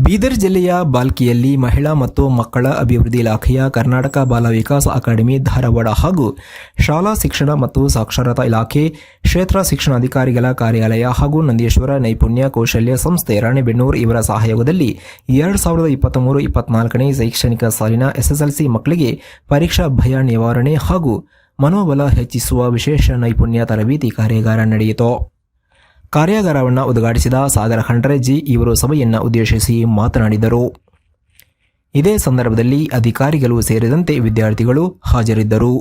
ಬೀದರ್ ಜಿಲ್ಲೆಯ ಬಾಲ್ಕಿಯಲ್ಲಿ ಮಹಿಳಾ ಮತ್ತು ಮಕ್ಕಳ ಅಭಿವೃದ್ಧಿ ಇಲಾಖೆಯ ಕರ್ನಾಟಕ ಬಾಲ ವಿಕಾಸ ಅಕಾಡೆಮಿ ಧಾರವಾಡ ಹಾಗೂ ಶಾಲಾ ಶಿಕ್ಷಣ ಮತ್ತು ಸಾಕ್ಷರತಾ ಇಲಾಖೆ ಕ್ಷೇತ್ರ ಶಿಕ್ಷಣಾಧಿಕಾರಿಗಳ ಕಾರ್ಯಾಲಯ ಹಾಗೂ ನಂದೀಶ್ವರ ನೈಪುಣ್ಯ ಕೌಶಲ್ಯ ಸಂಸ್ಥೆ ರಾಣೆಬೆನ್ನೂರು ಇವರ ಸಹಯೋಗದಲ್ಲಿ 2023-24ನೇ ಶೈಕ್ಷಣಿಕ ಸಾಲಿನ ಎಸ್ಎಸ್ಎಲ್ಸಿ ಮಕ್ಕಳಿಗೆ ಪರೀಕ್ಷಾ ಭಯ ನಿವಾರಣೆ ಹಾಗೂ ಮನೋಬಲ ಹೆಚ್ಚಿಸುವ ವಿಶೇಷ ನೈಪುಣ್ಯ ತರಬೇತಿ ಕಾರ್ಯಾಗಾರ ನಡೆಯಿತು. ಕಾರ್ಯಾಗಾರವನ್ನು ಉದ್ಘಾಟಿಸಿದ ಸಾಗರ ಖಂಡ್ರೆ ಜಿ ಇವರು ಸಭೆಯನ್ನು ಉದ್ದೇಶಿಸಿ ಮಾತನಾಡಿದರು. ಇದೇ ಸಂದರ್ಭದಲ್ಲಿ ಅಧಿಕಾರಿಗಳು ಸೇರಿದಂತೆ ವಿದ್ಯಾರ್ಥಿಗಳು ಹಾಜರಿದ್ದರು.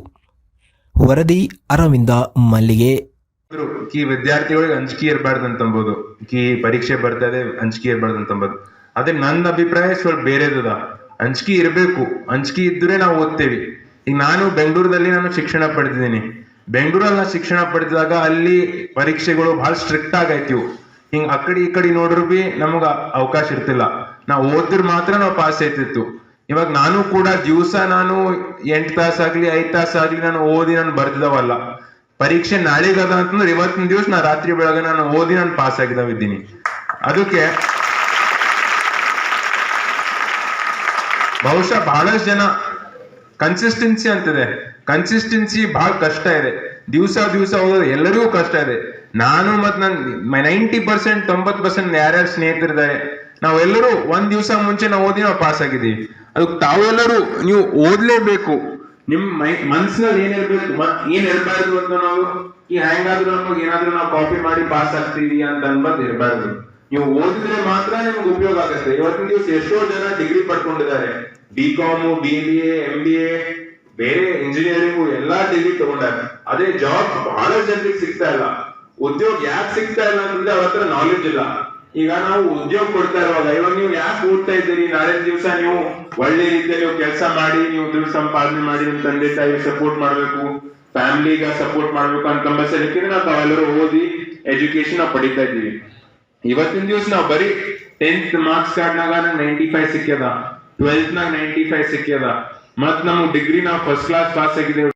ವರದಿ ಅರವಿಂದ ಮಲ್ಲಿಗೆ. ವಿದ್ಯಾರ್ಥಿಗಳಿಗೆ ಅಂಜಿಕೆ ಇರಬಾರ್ದು ಅಂತಂಬೋದು, ಪರೀಕ್ಷೆ ಬರ್ತದೆ ಅಂಜಿಕೆ ಇರಬಾರ್ದು ಅಂತಂಬೋದು. ಅದೇ ನನ್ನ ಅಭಿಪ್ರಾಯ ಸ್ವಲ್ಪ ಬೇರೆದ. ಅಂಜಿಕೆ ಇರಬೇಕು, ಅಂಜಿಕೆ ಇದ್ರೆ ನಾವು ಓದ್ತೇವೆ. ಈಗ ನಾನು ಬೆಂಗಳೂರಲ್ಲಿ ಶಿಕ್ಷಣ ಪಡೆದಿದ್ದೀನಿ. ಬೆಂಗಳೂರಲ್ಲಿ ಶಿಕ್ಷಣ ಪಡೆದಾಗ ಅಲ್ಲಿ ಪರೀಕ್ಷೆಗಳು ಬಹಳ ಸ್ಟ್ರಿಕ್ಟ್ ಆಗೈತಿವು. ಹಿಂಗ ಅಕಡಿ ಈ ಕಡೆ ನೋಡ್ರು ಬಿ ನಮಗ ಅವಕಾಶ ಇರ್ತಿಲ್ಲ. ನಾವು ಓದಿದ್ರೆ ಮಾತ್ರ ನಾವು ಪಾಸ್ ಆಯ್ತಿತ್ತು. ಇವಾಗ ನಾನು ಕೂಡ ದಿವಸ ನಾನು 8 ತಾಸಾಗ್ಲಿ 5 ತಾಸಾಗ್ಲಿ ನಾನು ಓದಿ ನಾನು ಬರ್ತಿದವಲ್ಲ. ಪರೀಕ್ಷೆ ನಾಳೆಗದ ಅಂತಂದ್ರೆ ಇವತ್ತಿನ ದಿವಸ ನಾ ರಾತ್ರಿ ಬೆಳಗ್ಗೆ ನಾನು ಓದಿ ನಾನು ಪಾಸ್ ಆಗಿದ್ದಾವಿದ್ದೀನಿ. ಅದಕ್ಕೆ ಬಹುಶಃ ಬಹಳಷ್ಟು ಜನ ಕನ್ಸಿಸ್ಟೆನ್ಸಿ ಅಂತಿದೆ. ಕನ್ಸಿಸ್ಟೆನ್ಸಿ ಬಹಳ ಕಷ್ಟ ಇದೆ. ದಿವಸ ಓದೋದು ಎಲ್ಲರಿಗೂ ಕಷ್ಟ ಇದೆ. ನಾನು ಮತ್ ನನ್ 90% 90% ಯಾರ್ಯಾರು ಸ್ನೇಹಿತರಿದ್ದಾರೆ, ನಾವೆಲ್ಲರೂ ಒಂದ್ ದಿವಸ ಮುಂಚೆ ನಾವು ಓದಿ ನಾವು ಪಾಸ್ ಆಗಿದ್ದೀವಿ. ಅದಕ್ಕೆ ತಾವೆಲ್ಲರೂ ನೀವು ಓದ್ಲೇಬೇಕು. ನಿಮ್ ಮನ್ಸಿನಲ್ಲಿ ಏನ್ ಇರಬಾರ್ದು ಅಂತ ನಾವು ಹೆಂಗಾದ್ರೂ ನಮಗೆ ಏನಾದ್ರೂ ನಾವು ಕಾಪಿ ಮಾಡಿ ಪಾಸ್ ಆಗ್ತೀವಿ ಅಂತ ಅನ್ಬದ್ ಇರಬಾರ್ದು. ನೀವು ಓದಿದ್ರೆ ಮಾತ್ರ ನಿಮ್ಗೆ ಉಪಯೋಗ ಆಗುತ್ತೆ. ಇವತ್ತಿನ ದಿವಸ ಎಷ್ಟೋ ಜನ ಡಿಗ್ರಿ ಪಡ್ಕೊಂಡಿದ್ದಾರೆ. BCom, BBA, MBA, ಬೇರೆ ಇಂಜಿನಿಯರಿಂಗ್ ಎಲ್ಲಾ ಡಿಗ್ರಿ ತಗೊಂಡಾರ. ಅದೇ ಜಾಬ್ ಬಹಳ ಜನರಿಗೆ ಸಿಗ್ತಾ ಇಲ್ಲ. ಉದ್ಯೋಗ ಯಾಕೆ ಸಿಗ್ತಾ ಇಲ್ಲ ಅಂತಂದ್ರೆ ಅವ್ರ ಹತ್ರ ನಾಲೆಡ್ಜ್ ಇಲ್ಲ. ಈಗ ನಾವು ಉದ್ಯೋಗ ಕೊಡ್ತಾ ಇರುವಾಗ ಇವಾಗ ನೀವು ಯಾಕೆ ಓದ್ತಾ ಇದ್ದೀರಿ, ನಾಳೆ ದಿವಸ ನೀವು ಒಳ್ಳೆ ರೀತಿಯಲ್ಲಿ ನೀವು ಕೆಲಸ ಮಾಡಿ ನೀವು ದುಡ್ಡು ಸಂಪಾದನೆ ಮಾಡಿ ನಿಮ್ ತಂದೆ ತಾಯಿ ಸಪೋರ್ಟ್ ಮಾಡ್ಬೇಕು, ಫ್ಯಾಮಿಲಿಗ ಸಪೋರ್ಟ್ ಮಾಡ್ಬೇಕು ಅಂತ ಕಂಪಲ್ಸರಿ ನಾವು ತಾವೆಲ್ಲರೂ ಓದಿ ಎಜುಕೇಶನ್ ನಾವು ಪಡಿತಾ ಇದ್ದೀವಿ. ಇವತ್ತಿನ ದಿವಸ ನಾವು ಬರೀ 10th ಮಾರ್ಕ್ಸ್ ಕಾರ್ಡ್ನಾಗ 95 ಸಿಕ್ಕ್ಯದ, 12th ನಾಗ 95 ಸಿಕ್ಕ್ಯದ, ಮತ್ ನಮ್ಗೆ ಡಿಗ್ರಿ ನಾವು ಫಸ್ಟ್ ಕ್ಲಾಸ್ ಪಾಸ್ ಆಗಿದ್ದೇವೆ.